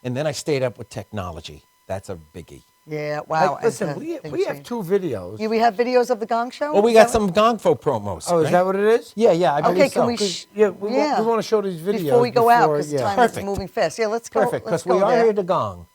And then I stayed up with technology. That's a biggie. Yeah, wow. Like, listen, as the thing we have changed. 2 videos. Yeah, we have videos of the Gong Show? Well, we Is got that some Gongfo promos. Oh, is right? that what it is? Yeah, I Okay, believe can so. we? Yeah, we want to show these videos before we go out because yeah. time Perfect. is moving fast. Yeah, let's go. Perfect, Let's because we go are there. here to gong.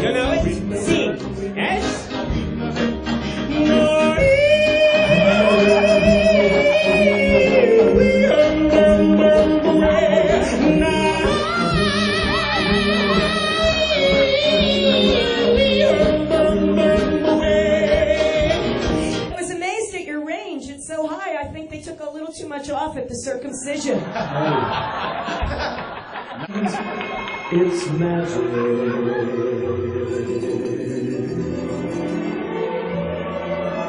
You know it? Sing. Yes? I was amazed at your range. It's so high, I think they took a little too much off at the circumcision. It's magic.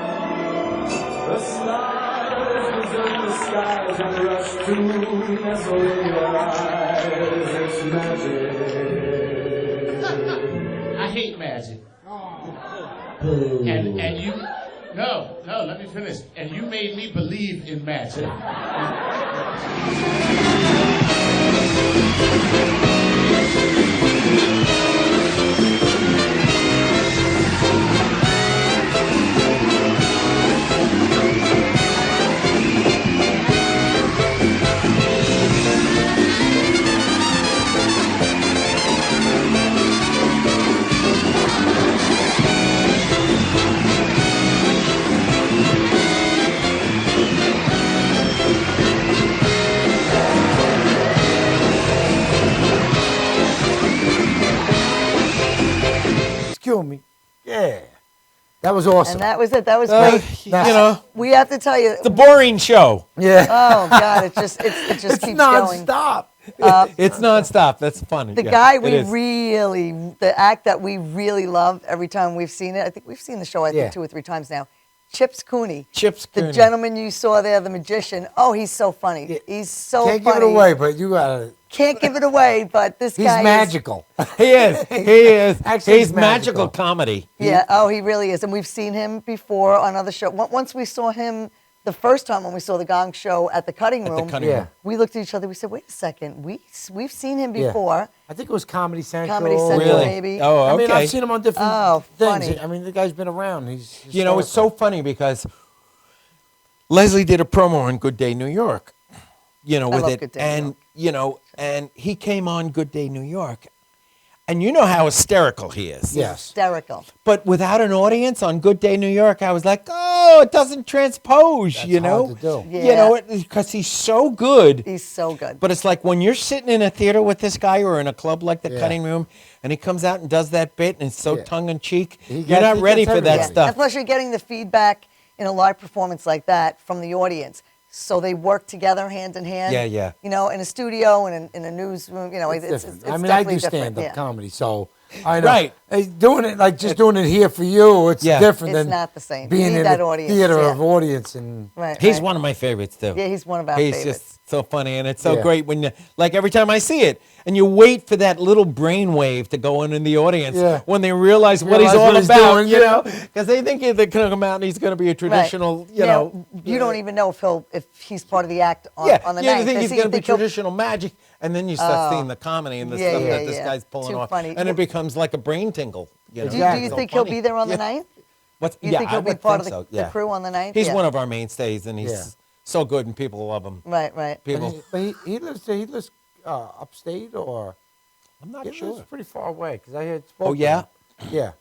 The stars in the skies and rush to nestle in your eyes. It's magic. I hate magic. And you, no, let me finish. And you made me believe in magic. That was awesome. And that was it. That was great. You know, We have to tell you. it's a boring show. Yeah. Oh God, it just keeps going. Non-stop. It's nonstop. That's funny. The Yeah, guy it we is. really, the act that we really love every time we've seen it. I think we've seen the show. I think Yeah. 2 or 3 times now. Chips Cooney. Chips The Cooney. gentleman you saw there, the magician. Oh, he's so funny. Yeah. He's so Can't funny. give it away, but you gotta. Can't give it away, but this He's guy magical. He is. He is. Actually, He's he's magical magical. comedy. Yeah. Oh, he really is. And we've seen him before on other shows. Once we saw him the first time when we saw the Gong Show at the cutting At the room. cutting Yeah. room. We looked at each other. We said, "Wait a second. We've seen him Yeah. before. I think it was Comedy Central. Comedy Central, Really? maybe. Oh, okay. I mean, I've seen him on different Oh, things. funny. I mean, the guy's been around. He's You know, it's so funny because Leslie did a promo on Good Day New York, you know, I with love it. Good Day New And, York. you know, and he came on Good Day New York. And you know how hysterical he is. Yes. Hysterical. But without an audience on Good Day New York, I was like, oh, it doesn't transpose, That's you know? hard to do. Yeah. You know, because he's so good. He's so good. But it's like when you're sitting in a theater with this guy or in a club like the Yeah. Cutting Room, and he comes out and does that bit, and it's so Yeah. tongue-in-cheek, He you're gets- not he ready gets for that everybody. stuff. And plus, you're getting the feedback in a live performance like that from the audience. So they work together hand in hand. Yeah, yeah. You know, in a studio and in a newsroom. You know, It's it's different. it's I mean, I definitely do different, stand-up yeah. comedy, so I know. Right. Hey, doing it like just doing it here for you, it's Yeah. different It's than not the same. You being need in that a audience, theater yeah. of audience and Right. He's right. one of my favorites, too. Yeah, he's one of our He's favorites. just so funny, and it's so Yeah. great when you, like every time I see it, and you wait for that little brain wave to go in the audience Yeah. when they realize what he's Realize all what he's about, doing, you yeah. know, because they think they're going to come out and he's going to be a traditional, you Now, know. you don't even know if he's part of the act on, Yeah, on the you night. think Does he's he- going to be think he'll- traditional magic, and then you start seeing the comedy and the Yeah, stuff yeah, that this yeah. guy's pulling Too off, funny. and it becomes like a brain tingle. You know? Do you It's so think he'll funny. be there on the Yeah. night? What's, You yeah, think I he'll be would part of think the, so, yeah. the crew on the night? He's Yeah. one of our mainstays, and he's Yeah. so good, and people love him. Right, right. People, But he lives upstate or I'm not he sure. lives pretty far away because I had Oh spoken. yeah. Yeah.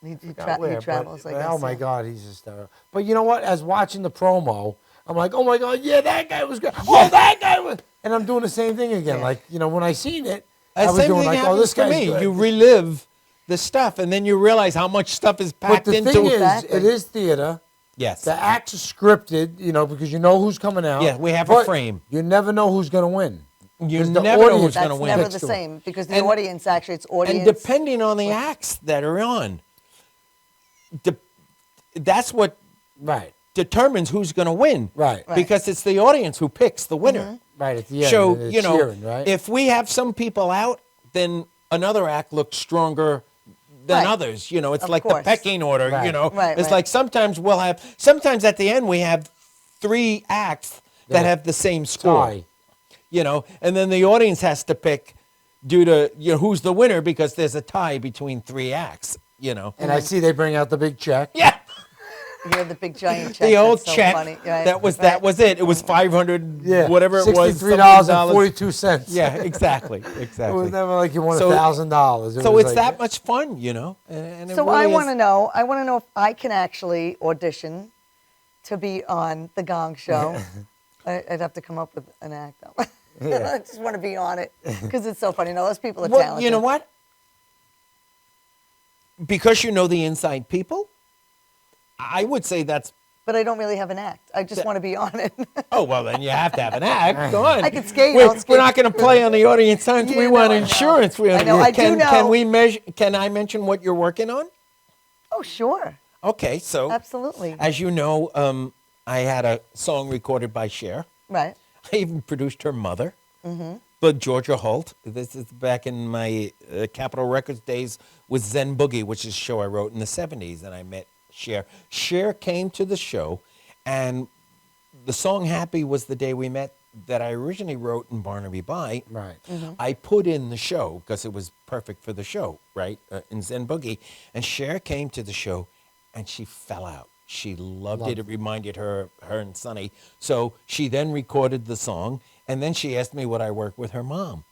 He Forgot where, travels, but, I guess. oh my yeah. God, he's hysterical. But you know what? As watching the promo, I'm like, oh my God, yeah, that guy was good. Oh, that guy was. And I'm doing the same thing again. Yeah. Like, you know, when I seen it, I was Same doing thing like, oh, happens this to guy's me. good. You relive the stuff, and then you realize how much stuff is But packed the into thing is, Exactly. it is theater. Yes. The acts are scripted, you know, because you know who's coming out. Yeah, we have a but frame. You never know who's going to win. You 'Cause the never know audience- who's going to That's win. never Next the to it. same because the And- audience actually, it's audience. And depending on the acts that are on, that's what Right, determines who's going to win. right, Right. Because it's the audience who picks the winner. right at the end. So, and it's you know, cheering, right? if we have some people out, then another act looks stronger than Right. others. You know, it's Of like course. the pecking order, you Right. know. Right, It's right. like sometimes at the end we have 3 acts that Yeah. have the same score. Tie. You know, and then the audience has to pick due to, you know, who's the winner because there's a tie between 3 acts, you know. And I see they bring out the big check. Yeah. You have the big giant check. The old that's so check. funny. Right, That was right. it. It was 500 Yeah, whatever it was. $63.42. Yeah, exactly. It Exactly. was never like you won So- $1,000. So it's that much fun, you know. And it So really I is- want to know. I want to know if I can actually audition to be on the Gong Show. I'd have to come up with an act. Though. I just want to be on it because it's so funny. You know, those people are Well, talented. you know what? Because you know the inside people, I would say that's. But I don't really have an act. I just want to be on it. Oh well, then you have to have an act. Go on. I can skate, We're, I'll skate. we're not going to play on the audience signs. Yeah, We no, want I know. insurance. I know, I do Can know. we measure? Can I mention what you're working on? Oh, sure. Okay, so Absolutely. as you know, I had a song recorded by Cher. Right. I even produced her mother, but Georgia Holt. This is back in my Capitol Records days with Zen Boogie, which is a show I wrote in the 70s, and I met Cher. Cher came to the show, and the song Happy was the day we met that I originally wrote in Barnaby By. Right. I put in the show because it was perfect for the show, right, in Zen Boogie. And Cher came to the show, and she fell out. She loved it. It reminded her and Sonny. So she then recorded the song, and then she asked me would I work with her mom,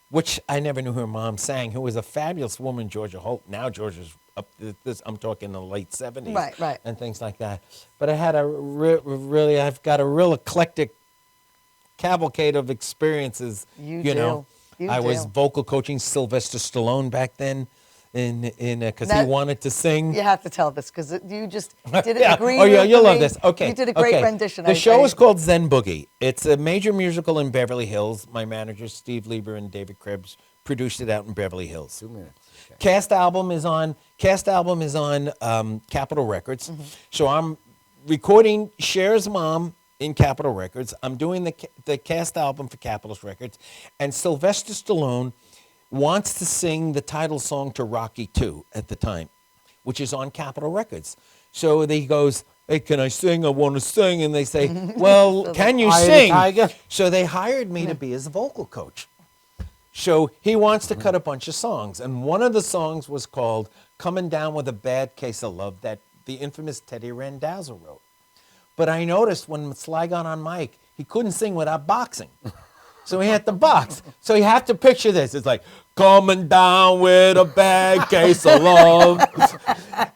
which I never knew her mom sang, who was a fabulous woman, Georgia Holt. Now Georgia's up this, I'm talking the late 70s. Right, right. And things like that. But I had I've got a real eclectic cavalcade of experiences. You know. do. You I was do. vocal coaching Sylvester Stallone back then. because he That- wanted to sing. You have to tell this because you just did it. Yeah. Green Oh, yeah, room you'll for love me. this. Okay. You did a great okay. rendition. The show is called Zen Boogie. It's a major musical in Beverly Hills. My managers, Steve Lieber and David Krebs, produced it out in Beverly Hills. 2 minutes. Okay. Cast album is on Capitol Records. So I'm recording Cher's mom in Capitol Records. I'm doing the cast album for Capitol Records, and Sylvester Stallone wants to sing the title song to Rocky 2 at the time, which is on Capitol Records. So he goes, "Hey, can I sing? I want to sing." And they say, "Well, can you Eye of the sing?" tiger. So they hired me to be his vocal coach. So he wants to cut a bunch of songs. And one of the songs was called "Coming Down with a Bad Case of Love" that the infamous Teddy Randazzo wrote. But I noticed when Sly got on mic, he couldn't sing without boxing. So he had to box. So you have to picture this. It's like, "Coming down with a bad case of love."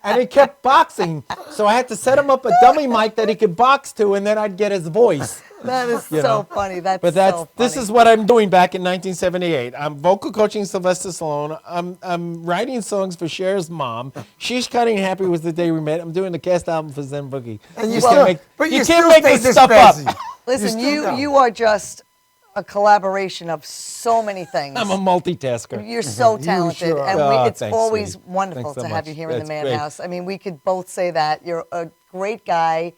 And he kept boxing. So I had to set him up a dummy mic that he could box to, and then I'd get his voice. That is You so know. funny. That's But so this funny. is what I'm doing back in 1978. I'm vocal coaching Sylvester Stallone. I'm writing songs for Cher's mom. She's Cutting Happy was the day we met. I'm doing the cast album for Zen Boogie. And you You still, can't make- but you you can't still make stay this this stuff up. busy. Listen, still you go. you are just a collaboration of so many things. I'm a multitasker. You're so You talented, sure are. and Oh, it's thanks, always sweetie. wonderful Thanks so to have much. you here in the That's Man great. House. I mean, we could both say that. You're a great guy,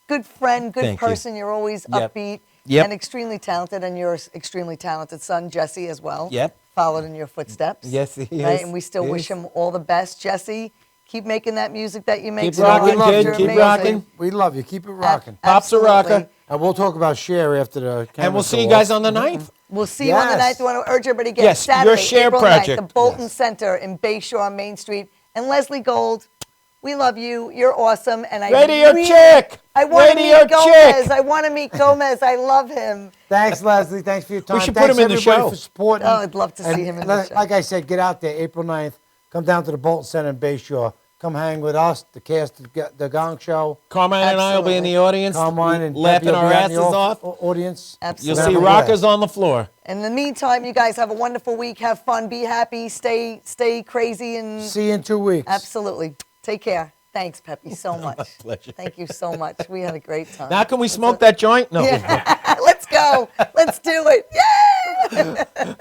good friend, good Thank you. person. You're always Yep. upbeat Yep. and extremely talented, and your extremely talented son, Jesse, as well. Yep. Followed in your footsteps. Yes, he Right, is. and we still He wish is. him all the best. Jesse, keep making that music that you make. Keep so rocking, much. kid. You're Keep amazing. rocking. We love you. Keep it rocking. Pop's a Absolutely. rocker. And we'll talk about Cher after the cameras And we'll see go you guys off. on the 9th. We'll see you on the Yes. 9th. I want to urge everybody again. Yes, your Saturday, share April project. 9th, the Bolton Center in Bayshore on Main Street. And Leslie Gold, we love you. You're awesome. And I Radio really, chick. I want to Radio meet Gomez. chick. I want to meet Gomez. I love him. Thanks, Leslie. Thanks for your time. should put Thanks him in the everybody show. for supporting. Oh, I'd love to see And him in the show. Like I said, get out there April 9th. Come down to the Bolton Center in Bayshore. Come hang with us, the cast of the Gong Show. Carmine and I will be in the audience, Carmine and laughing Peppy will our be out in asses the off. Audience. You'll Absolutely. see Whatever. rockers on the floor. In the meantime, you guys have a wonderful week. Have fun. Be happy. Stay crazy. And See you in 2 weeks. absolutely. Take care. Thanks, Peppy, so much. pleasure. Thank you so much. We had a great time. Now can we smoke that joint? No. Yeah. Let's go. Let's do it. Yeah.